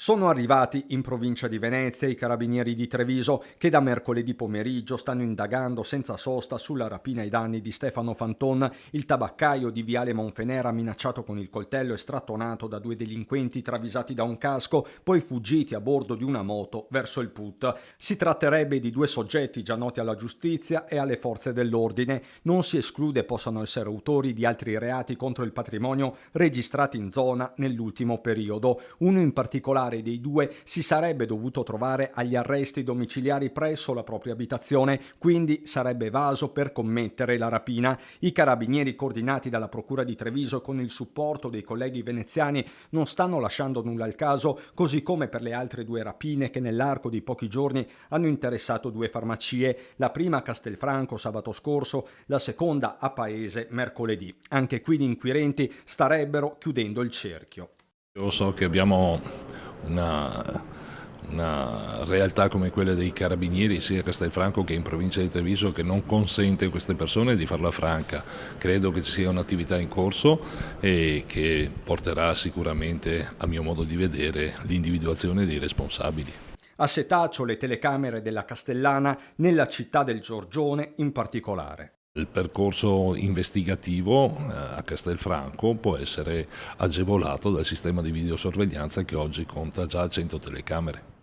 Sono arrivati in provincia di Venezia i carabinieri di Treviso che da mercoledì pomeriggio stanno indagando senza sosta sulla rapina ai danni di Stefano Fanton, il tabaccaio di Viale Monfenera minacciato con il coltello e strattonato da due delinquenti travisati da un casco, poi fuggiti a bordo di una moto verso il Put. Si tratterebbe di due soggetti già noti alla giustizia e alle forze dell'ordine. Non si esclude possano essere autori di altri reati contro il patrimonio registrati in zona nell'ultimo periodo. Uno in particolare dei due si sarebbe dovuto trovare agli arresti domiciliari presso la propria abitazione, quindi sarebbe evaso per commettere la rapina. I carabinieri, coordinati dalla Procura di Treviso con il supporto dei colleghi veneziani, non stanno lasciando nulla al caso, così come per le altre due rapine che nell'arco di pochi giorni hanno interessato due farmacie, la prima a Castelfranco sabato scorso, la seconda a Paese mercoledì. Anche qui gli inquirenti starebbero chiudendo il cerchio. Io so che abbiamo una realtà come quella dei carabinieri sia a Castelfranco che in provincia di Treviso che non consente a queste persone di farla franca. Credo che ci sia un'attività in corso e che porterà sicuramente, a mio modo di vedere, l'individuazione dei responsabili. A setaccio le telecamere della Castellana, nella città del Giorgione in particolare. Il percorso investigativo a Castelfranco può essere agevolato dal sistema di videosorveglianza che oggi conta già 100 telecamere.